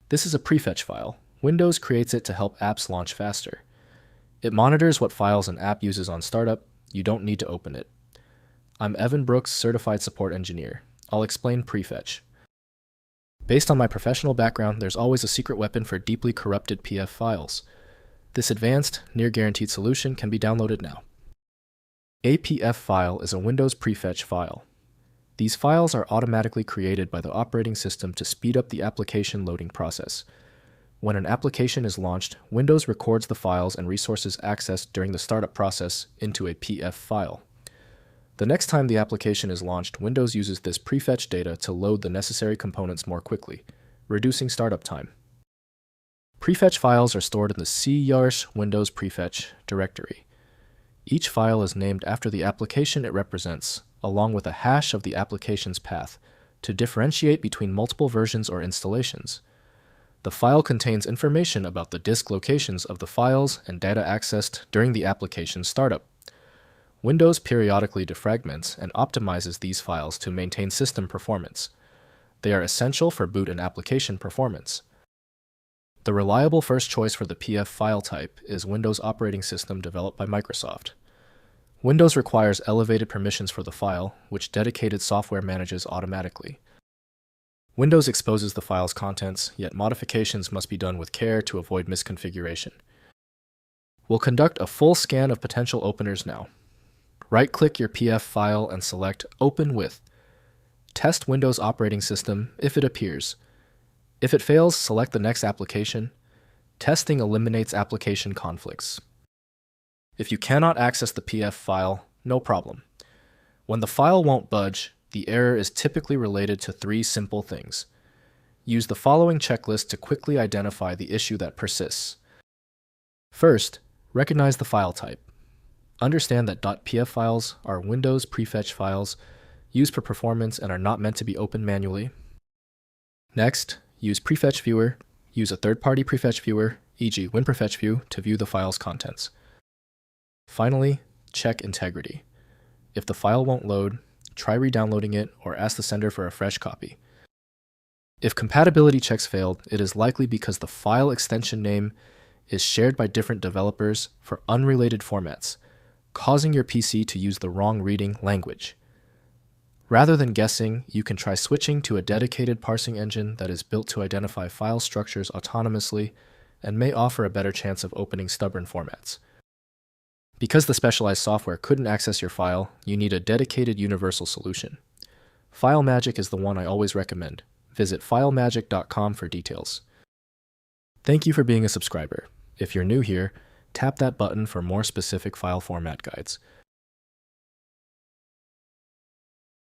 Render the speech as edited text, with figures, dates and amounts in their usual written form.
This is a prefetch file. Windows creates it to help apps launch faster. It monitors what files an app uses on startup. You don't need to open it. I'm Evan Brooks, Certified Support Engineer. I'll explain prefetch. Based on my professional background, there's always a secret weapon for deeply corrupted PF files. This advanced, near-guaranteed solution can be downloaded now. A PF file is a Windows Prefetch file. These files are automatically created by the operating system to speed up the application loading process. When an application is launched, Windows records the files and resources accessed during the startup process into a PF file. The next time the application is launched, Windows uses this prefetch data to load the necessary components more quickly, reducing startup time. Prefetch files are stored in the C# Windows Prefetch directory. Each file is named after the application it represents, along with a hash of the application's path, to differentiate between multiple versions or installations. The file contains information about the disk locations of the files and data accessed during the application's startup. Windows periodically defragments and optimizes these files to maintain system performance. They are essential for boot and application performance. The reliable first choice for the PF file type is Windows operating system developed by Microsoft. Windows requires elevated permissions for the file, which dedicated software manages automatically. Windows exposes the file's contents, yet modifications must be done with care to avoid misconfiguration. We'll conduct a full scan of potential openers now. Right-click your PF file and select Open With. Test Windows operating system if it appears. If it fails, select the next application. Testing eliminates application conflicts. If you cannot access the PF file, no problem. When the file won't budge, the error is typically related to 3 simple things. Use the following checklist to quickly identify the issue that persists. First, recognize the file type. Understand that .pf files are Windows Prefetch files used for performance and are not meant to be opened manually. Next, use Prefetch Viewer. Use a third-party Prefetch Viewer, e.g. WinPrefetchView, to view the file's contents. Finally, check integrity. If the file won't load, try re-downloading it or ask the sender for a fresh copy. If compatibility checks failed, it is likely because the file extension name is shared by different developers for unrelated formats, causing your PC to use the wrong reading language. Rather than guessing, you can try switching to a dedicated parsing engine that is built to identify file structures autonomously and may offer a better chance of opening stubborn formats. Because the specialized software couldn't access your file, you need a dedicated universal solution. FileMagick is the one I always recommend. Visit filemagick.com for details. Thank you for being a subscriber. If you're new here, tap that button for more specific file format guides.